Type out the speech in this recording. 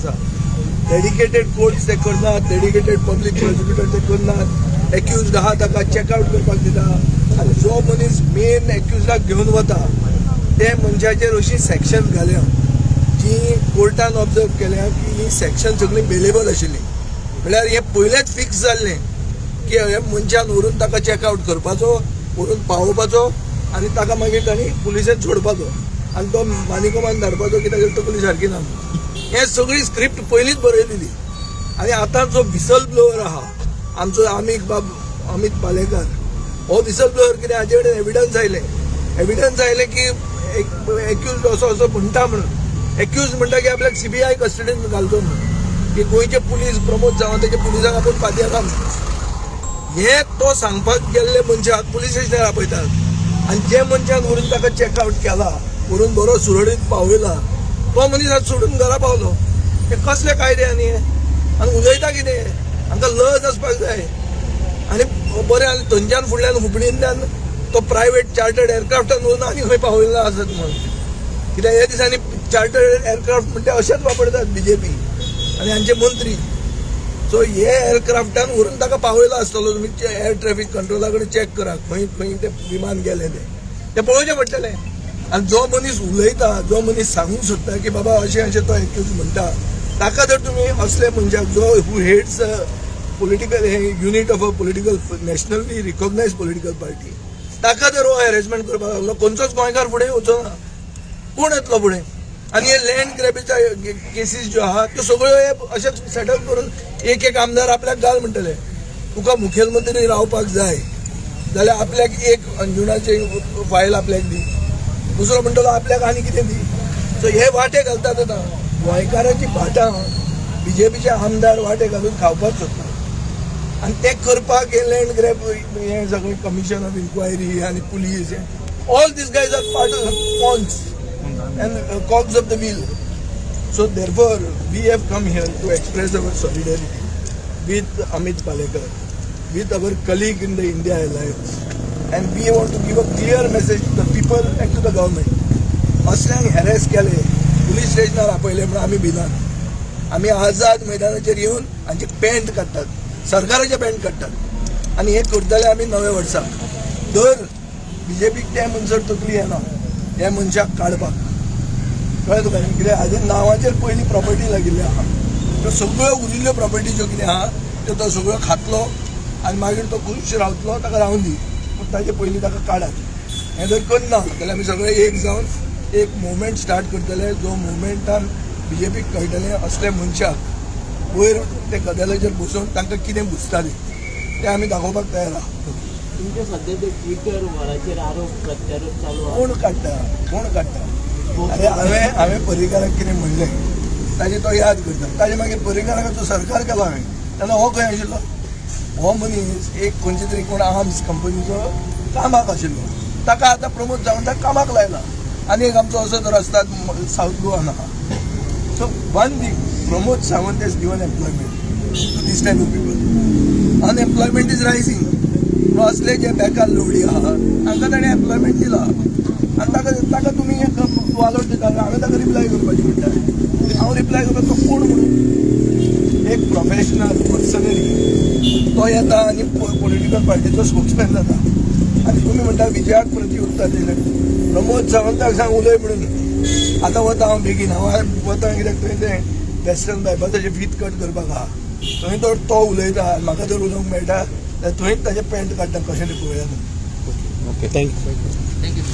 आसा. Dedicated courts ते करनात, डेडिकेटेड पब्लीक प्रोसिक्युटर ते करनात. एक्युज्ड आहा ताका चेकआउट करपाक दिता आनी जो मनीस मेन एक्युज्डाक घेवन वता ते मनशाचेर अशी सेक्शन घाल्या जी कोर्टान ऑब्जर्व केल्या की ही सेक्शन सगळी बेलेबल आशिल्ली. म्हळ्यार हे पयलेच फिक्स जाल्लें की हे मनशान व्हरून ताका चेकआउट करपाचो, व्हरून पावोवपाचो आनी ताका मागीर तांणी पुलिसेन सोडपाचो आनी तो मानिकोमान धाडपाचो कित्याक तकली सारकी ना. हे सगळी स्क्रिप्ट पयलींच बरयलेली. आनी आतां जो विसल ब्लोवर आहा आमचो अमित पालेकर, हो विसल ब्लोवर कितें हाजे कडेन एविडन्स आयले की एक्युज्ड असो म्हणटा म्हणून एक्युज्ड म्हणटा की आपल्याक CBI कस्टडीन घालचो म्हणून की गोंयचे पुलीस प्रमोद सावंत त्याच्या पुलिसांक आपूण पातयेला म्हणून. हे तो सांगपाक गेल्ले मनशाक पुलीस स्टेशनार आपयतात आनी जे मनशान व्हरून ताका चेकआउट केला, व्हरून बरो सुरळीत पावयला, तो मनीस आज सोडून घरा पावलो. हे कसले कायदे आनी आनी उलयता कितें? हांकां लज आसपाक जाय. आनी बरें आनी थंयच्यान फुडल्यान हुपणींतल्यान तो प्रायवेट चार्टर्ड एअरक्राफ्टान व्हरून आनी खंय पावयल्लो आसत म्हणून. कित्याक हे दिसांनी चार्टर्ड एअरक्राफ्ट म्हणटा अशेंच वापरतात BJP आनी हांचे मंत्री. सो हे एअरक्राफ्टान व्हरून ताका पावयलो आसतलो. तुमी एअर ट्रॅफिक कंट्रोला कडेन चॅक करा खंय खंय ते विमान गेले ते पळोवचें पडटलें. आनी जो मनीस उलयता, जो मनीस सांगूंक सोदता की बाबा अशें तो एक्यूज म्हणटा, ताका जर तुमी असले मनशाक जो who heads political unit of a political nationally recognise political party, ताका जर हो हॅरेसमेंट करपाक लागलो, खंयचोच गोंयकार फुडें वचो ना. कोण येतलो फुडें? आनी हे लँड ग्रॅबीच्या केसीस ज्यो आहा त्यो सगळ्यो अशेंच सेटल करून एक आमदार आपल्याक घाल म्हणटले. तुका मुखेलमंत्री रावपाक जाय जाल्यार आपल्याक एक अंजुनाची फायल आपल्याक दी, दुसरो म्हणटलो आपल्याक आनी कितें दी. सो हे वाटे घालतात. आतां गोंयकाराची भाटां BJPचे आमदार वाटे घालून खावपाक सोदतात आनी ते करपाक हे लँड ग्रॅब हे सगळें कमिशन ऑफ इन्क्वायरी आनी police all these guys are part of pawns and cogs of the wheel. So therefore we have come here to express our solidarity with Amit Palekar, with our colleague in the India Alliance, and we want to give a clear message to the people and to the government. असल्यांक harass केले, police स्टेशनार आपयले म्हणून आमी भिनात. आमी आझाद मैदानाचेर येवन हांचे pant काडटात, सरकाराचे पॅन्ट काडटात आनी हे करतले आमी नव्या वर्साक. दर BJPक ते मनसर तकली येना हे मनशाक काडपाक. कळ्ळें तुका? कित्याक हाजे नांवाचेर पयलीं प्रॉपर्टी लागिल्ली आहा. त्यो सगळ्यो उरिल्ल्यो प्रॉपर्टी ज्यो कितें आहा त्यो तो सगळ्यो खातलो आनी मागीर तो खुश रावतलो, ताका रावून दी, पूण ताचे पयलीं ताका काडात. हें जर करना जाल्यार आमी सगळे एक जावन एक मुवमेंट स्टार्ट करतले. जो मुवमेंटान BJPक कळटलें असले मनशाक वयर ते कदेलाचेर बसून तांकां कितें बुजतालें तें आमी दाखोवपाक तयार आहा. तुमचे सध्या ते ट्विटर वराचेर आरोप प्रत्यारोप चालू आहा. कोण काडटा? अरे हांवें पर्रीकाराक कितें म्हणलें ताजें तो याद करता. ताजे मागीर पर्रीकाराचो सरकार केलो हांवें, तेन्ना हो खंय आशिल्लो? हो मनीस एक खंयचे तरी कोण आर्म्स कंपनीचो कामाक आशिल्लो. ताका आतां प्रमोद सावंताक कामाक लायला. आनी एक आमचो असो तर आसता सावथ गोवान आहा. So one thing, Pramod Sawant is given employment to these type of people. Unemployment is rising. असले जे बेकार लोवडी आहा तांकां ताणें एम्प्लॉयमेंट दिला आनी ताका तुमी वालोर दिता. हांवें ताका रिप्लाय करपाचें म्हणटा. हांव रिप्लाय करपाचो कोण म्हणून? एक प्रोफेशनल पर्सनली तो येता आनी पॉलिटिकल पार्टीचो स्पोक्समॅन जाता आनी तुमी म्हणटा विजयाक प्रत्युत्तर दिलें. प्रमोद सावंताक सांग उलय म्हणून. आतां वता हांव बेगीन, हांव वता कित्याक थंय तें वेस्टर्न बायपासाचें फीत कट करपाक आहा. थंय तो उलयता आनी म्हाका जर उलोवंक मेळटा थंयच ताजे पॅन्ट काडटा कशें तें पळोवया. Okay, thank you.